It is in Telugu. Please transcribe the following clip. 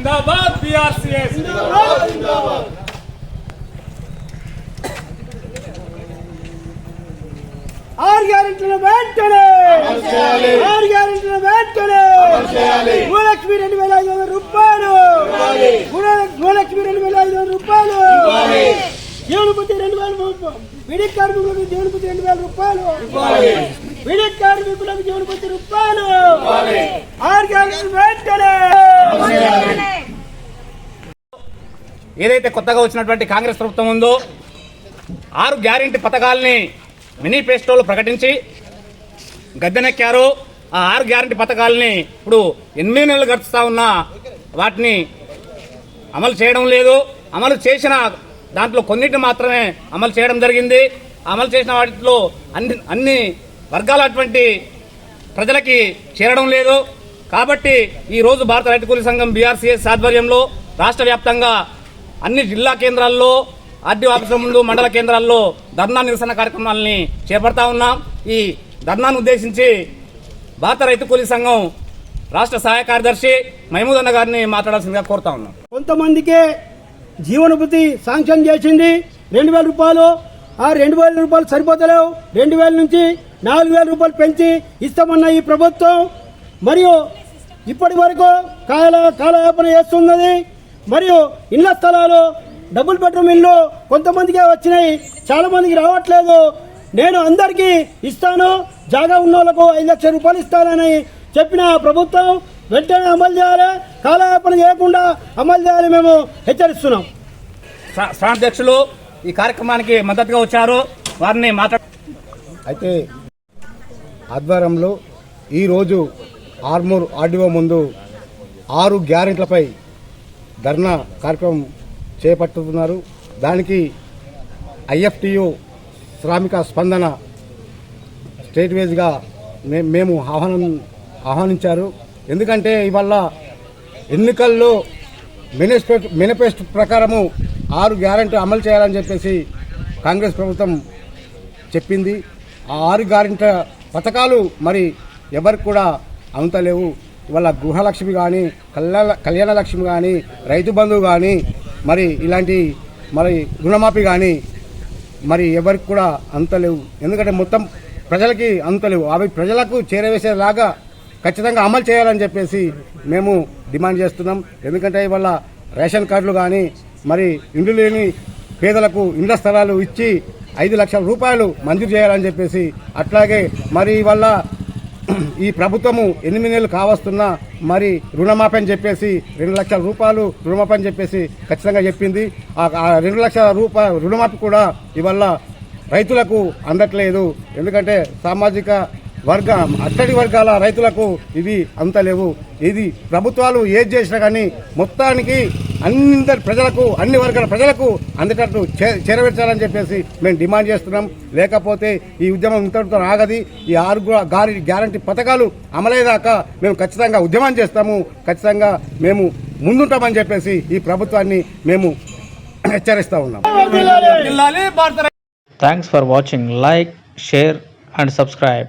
జిందాబాద్ బీఆర్సీఎస్ జిందాబాద్ జిందాబాద్ ఆరు గ్యారెంటీల వెంటనే ఆరు గ్యారెంటీల వెంటనే భూలక్ష్మి 2,500 రూపాయలు భూలక్ష్మి 2,500 రూపాయలు జీవనపతి 2,000 విడి కార్మికులకు జీవనపతి 2,000 రూపాయలు విడి కార్మికులకు జీవనపతి రూపాయలు ఆరు గ్యారెంటీల వెంటనే. ఏదైతే కొత్తగా వచ్చినటువంటి కాంగ్రెస్ ప్రభుత్వం ఉందో 6 గ్యారెంటీ పథకాలని మేనిఫెస్టోలో ప్రకటించి గద్దెనెక్కారు. ఆ 6 గ్యారెంటీ పథకాలని ఇప్పుడు 8 నెలలు గడుస్తా ఉన్నా వాటిని అమలు చేయడం లేదు. అమలు చేసిన దాంట్లో కొన్నిటిని మాత్రమే అమలు చేయడం జరిగింది. అమలు చేసిన వాటిలో అన్ని వర్గాలటువంటి ప్రజలకి చేరడం లేదు. కాబట్టి ఈరోజు భారత రైతు కూలీ సంఘం బీఆర్సీఎస్ ఆధ్వర్యంలో రాష్ట్ర వ్యాప్తంగా అన్ని జిల్లా కేంద్రాల్లో ఆర్డీఓ ఆఫీసుల ముందు మండల కేంద్రాల్లో ధర్నా నిరసన కార్యక్రమాలని చేపడతా ఉన్నాం. ఈ ధర్నాను ఉద్దేశించి భారత రైతు కూలీ సంఘం రాష్ట్ర సహాయ కార్యదర్శి మహమూద్ అన్న గారిని మాట్లాడాల్సిందిగా కోరుతా ఉన్నాం. కొంతమందికే జీవనభృతి శాంక్షన్ చేసింది 2,000 రూపాయలు. ఆ 2,000 రూపాయలు సరిపోతలేవు. 2,000 నుంచి 4,000 రూపాయలు పెంచి ఇస్తామన్న ఈ ప్రభుత్వం మరియు ఇప్పటి వరకు కాలయాపన చేస్తున్నది. మరియు ఇళ్ల స్థలాలు డబుల్ బెడ్రూమ్ ఇల్లు కొంతమందికే వచ్చినాయి, చాలా మందికి రావట్లేదు. నేను అందరికీ ఇస్తాను, జాగా ఉన్న వాళ్ళకు 5 లక్షల రూపాయలు ఇస్తానని చెప్పిన ప్రభుత్వం వెంటనే అమలు చేయాలి, కాలయాపన చేయకుండా అమలు చేయాలి మేము హెచ్చరిస్తున్నాం. అధ్యక్షులు ఈ కార్యక్రమానికి మద్దతుగా వచ్చారు, వారిని అయితే ఆధ్వర్యంలో ఈరోజు ఆర్మూర్ ఆర్డీఓ ముందు 6 గ్యారెంట్లపై ధర్నా కార్యక్రమం చేపట్టుతున్నారు. దానికి ఐఎఫ్టియు శ్రామిక స్పందన స్టేట్ వైజ్గా మేము ఆహ్వానించారు. ఎందుకంటే ఇవాళ ఎన్నికల్లో మేనిఫెస్టో ప్రకారము 6 గ్యారెంటీ అమలు చేయాలని చెప్పేసి కాంగ్రెస్ ప్రభుత్వం చెప్పింది. ఆ 6 గ్యారెంటీ పథకాలు మరి ఎవరికి కూడా అందుతలేవు. ఇవాళ గృహలక్ష్మి కానీ, కళ్యాణ లక్ష్మి కానీ, రైతు బంధువు కానీ, మరి ఇలాంటి మరి రుణమాఫీ కానీ మరి ఎవరికి కూడా అంతలేవు. ఎందుకంటే మొత్తం ప్రజలకి అంతలేవు. అవి ప్రజలకు చేరవేసేలాగా ఖచ్చితంగా అమలు చేయాలని చెప్పేసి మేము డిమాండ్ చేస్తున్నాం. ఎందుకంటే ఇవాళ రేషన్ కార్డులు కానీ, మరి ఇండ్లు లేని పేదలకు ఇండ్ల స్థలాలు ఇచ్చి 5 లక్షల రూపాయలు మంజూరు చేయాలని చెప్పేసి, అట్లాగే మరి ఇవాళ ఈ ప్రభుత్వము 8 నెలలు కావస్తున్నా మరి రుణమాఫీ అని చెప్పేసి 2 లక్షల రూపాయలు రుణమాఫీ అని చెప్పేసి ఖచ్చితంగా చెప్పింది. ఆ 2 లక్షల రూపాయల రుణమాఫీ కూడా ఇవాళ రైతులకు అందట్లేదు. ఎందుకంటే సామాజిక అట్టడి వర్గాల రైతులకు ఇది అంతలేవు. ఇది ప్రభుత్వాలు ఏది చేసినా కానీ మొత్తానికి అందరి ప్రజలకు, అన్ని వర్గాల ప్రజలకు అందేటట్టు చేరవేర్చాలని చెప్పేసి మేము డిమాండ్ చేస్తున్నాం. లేకపోతే ఈ ఉద్యమం ఇంతటితో ఆగది. ఈ 6 గ్యారంటీ పథకాలు అమలయ్యేదాకా మేము ఖచ్చితంగా ఉద్యమం చేస్తాము, ఖచ్చితంగా మేము ముందుంటామని చెప్పేసి ఈ ప్రభుత్వాన్ని మేము హెచ్చరిస్తా ఉన్నాం. Thanks for watching. Like, share and subscribe.